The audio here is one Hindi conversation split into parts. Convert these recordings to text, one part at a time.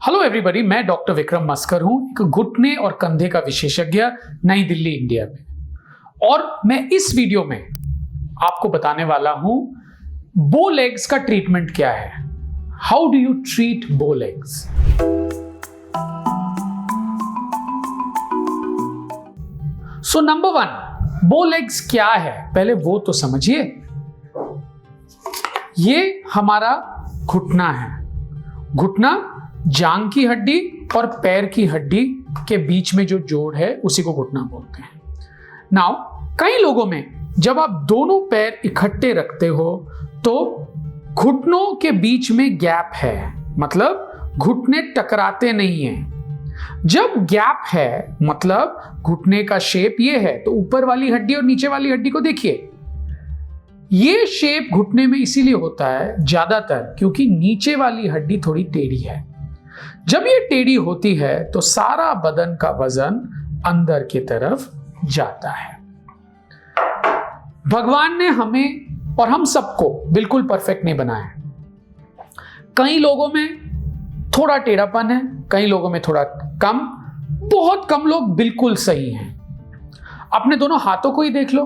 हेलो एवरीबॉडी, मैं डॉक्टर विक्रम मस्कर हूं, एक घुटने और कंधे का विशेषज्ञ नई दिल्ली इंडिया में। और मैं इस वीडियो में आपको बताने वाला हूं बो लेग्स का ट्रीटमेंट क्या है। हाउ डू यू ट्रीट बो लेग्स। सो नंबर 1, बो लेग्स क्या है पहले वो तो समझिए। ये हमारा घुटना है। घुटना जांग की हड्डी और पैर की हड्डी के बीच में जो जोड़ है उसी को घुटना बोलते हैं। नाउ कई लोगों में जब आप दोनों पैर इकट्ठे रखते हो तो घुटनों के बीच में गैप है, मतलब घुटने टकराते नहीं हैं। जब गैप है मतलब घुटने का शेप ये है, तो ऊपर वाली हड्डी और नीचे वाली हड्डी को देखिए। ये शेप घुटने में इसीलिए होता है ज्यादातर क्योंकि नीचे वाली हड्डी थोड़ी टेढ़ी है। जब ये टेढ़ी होती है तो सारा बदन का वजन अंदर की तरफ जाता है। भगवान ने हमें और हम सबको बिल्कुल परफेक्ट नहीं बनाया। कई लोगों में थोड़ा टेढ़ापन है, कई लोगों में थोड़ा कम, बहुत कम लोग बिल्कुल सही हैं। अपने दोनों हाथों को ही देख लो,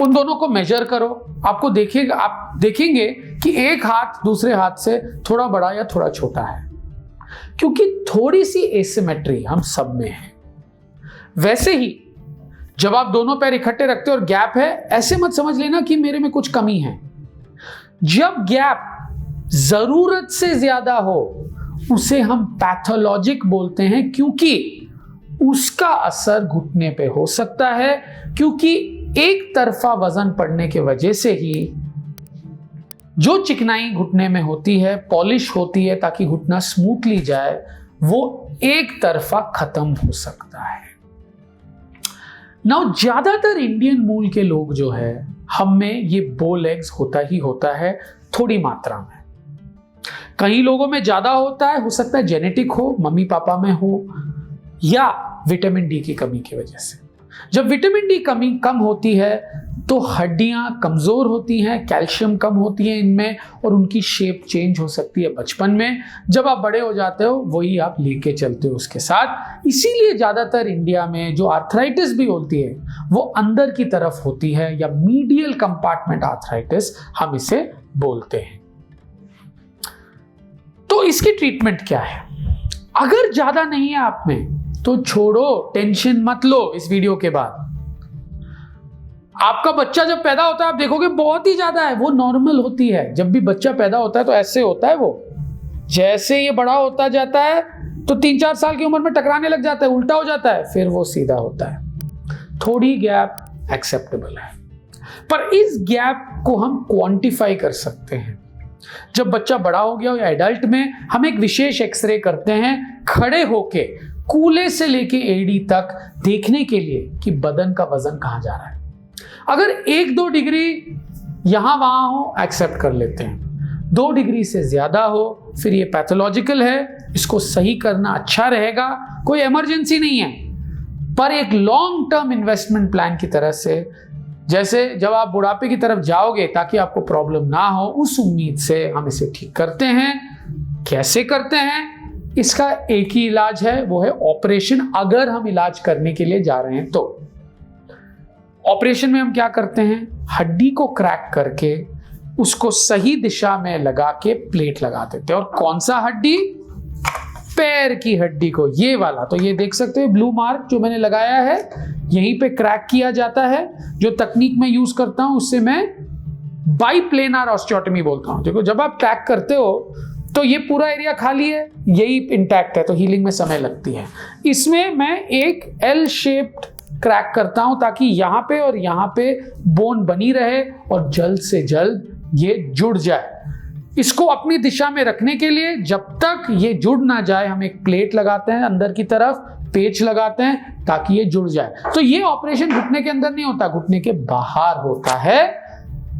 उन दोनों को मेजर करो, आप देखेंगे कि एक हाथ दूसरे हाथ से थोड़ा बड़ा या थोड़ा छोटा है, क्योंकि थोड़ी सी एसिमेट्री हम सब में है। वैसे ही जब आप दोनों पैर इकट्ठे रखते हो और गैप है, ऐसे मत समझ लेना कि मेरे में कुछ कमी है। जब गैप जरूरत से ज्यादा हो उसे हम पैथोलॉजिक बोलते हैं, क्योंकि उसका असर घुटने पे हो सकता है, क्योंकि एक तरफा वजन पड़ने की वजह से ही जो चिकनाई घुटने में होती है, पॉलिश होती है ताकि घुटना स्मूथली जाए, वो एक तरफा खत्म हो सकता है। नाउ ज्यादातर इंडियन मूल के लोग जो है, हम में ये बो लेग्स होता ही होता है, थोड़ी मात्रा में। कई लोगों में ज्यादा होता है, हो सकता है जेनेटिक हो, मम्मी पापा में हो, या विटामिन डी की कमी की वजह से। जब विटामिन डी कमी कम होती है तो हड्डियां कमजोर होती हैं, कैल्शियम कम होती है इनमें, और उनकी शेप चेंज हो सकती है बचपन में। जब आप बड़े हो जाते हो वही आप लेके चलते हो उसके साथ। इसीलिए ज्यादातर इंडिया में जो आर्थराइटिस भी होती है वो अंदर की तरफ होती है, या मीडियल कंपार्टमेंट आर्थराइटिस हम इसे बोलते हैं। तो इसकी ट्रीटमेंट क्या है? अगर ज्यादा नहीं है आप में तो छोड़ो, टेंशन मत लो। इस वीडियो के बाद आपका बच्चा जब पैदा होता है आप देखोगे बहुत ही ज्यादा है, वो नॉर्मल होती है। जब भी बच्चा पैदा होता है तो ऐसे होता है, वो जैसे ये बड़ा होता जाता है तो 3-4 साल की उम्र में टकराने लग जाता है, उल्टा हो जाता है, फिर वो सीधा होता है। थोड़ी गैप एक्सेप्टेबल है, पर इस गैप को हम क्वांटिफाई कर सकते हैं। जब बच्चा बड़ा हो गया हो या एडल्ट में, हम एक विशेष एक्सरे करते हैं खड़े होके, कूल्हे से लेके एड़ी तक, देखने के लिए कि बदन का वजन कहां जा रहा है। अगर 1-2 डिग्री यहां वहां हो एक्सेप्ट कर लेते हैं, 2 डिग्री से ज्यादा हो फिर ये पैथोलॉजिकल है, इसको सही करना अच्छा रहेगा। कोई इमरजेंसी नहीं है, पर एक लॉन्ग टर्म इन्वेस्टमेंट प्लान की तरह से, जैसे जब आप बुढ़ापे की तरफ जाओगे ताकि आपको प्रॉब्लम ना हो, उस उम्मीद से हम इसे ठीक करते हैं। कैसे करते हैं? इसका एक ही इलाज है, वो है ऑपरेशन। अगर हम इलाज करने के लिए जा रहे हैं तो ऑपरेशन में हम क्या करते हैं? हड्डी को क्रैक करके उसको सही दिशा में लगा के प्लेट लगा देते हैं। और कौन सा हड्डी? पैर की हड्डी को, ये वाला। तो ये देख सकते हो ब्लू मार्क जो मैंने लगाया है, यहीं पे क्रैक किया जाता है। जो तकनीक मैं यूज करता हूं उससे मैं बाइप्लेनर ऑस्टियोटमी बोलता हूं। देखो, जब आप क्रैक करते हो तो ये पूरा एरिया खाली है, यही इंटैक्ट है, तो हीलिंग में समय लगती है। इसमें मैं एक एल शेप्ड क्रैक करता हूं ताकि यहां पे और यहां पे बोन बनी रहे और जल्द से जल्द ये जुड़ जाए। इसको अपनी दिशा में रखने के लिए जब तक ये जुड़ ना जाए, हम एक प्लेट लगाते हैं अंदर की तरफ, पेच लगाते हैं ताकि ये जुड़ जाए। तो ये ऑपरेशन घुटने के अंदर नहीं होता, घुटने के बाहर होता है।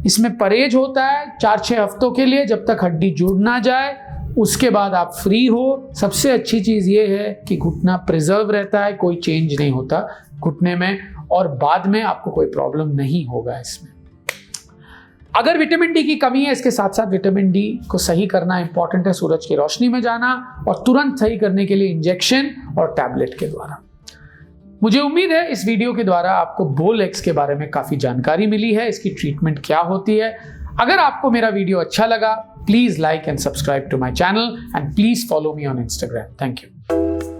इसमें परहेज होता है 4-6 हफ्तों के लिए, जब तक हड्डी जुड़ ना जाए। उसके बाद आप फ्री हो। सबसे अच्छी चीज ये है कि घुटना प्रिजर्व रहता है, कोई चेंज नहीं होता घुटने में, और बाद में आपको कोई प्रॉब्लम नहीं होगा इसमें। अगर विटामिन डी की कमी है, इसके साथ साथ विटामिन डी को सही करना इंपॉर्टेंट है, सूरज की रोशनी में जाना, और तुरंत सही करने के लिए इंजेक्शन और टैबलेट के द्वारा। मुझे उम्मीद है इस वीडियो के द्वारा आपको बोलेक्स के बारे में काफी जानकारी मिली है, इसकी ट्रीटमेंट क्या होती है। अगर आपको मेरा वीडियो अच्छा लगा, please like and subscribe to my channel and please follow me on Instagram. Thank you.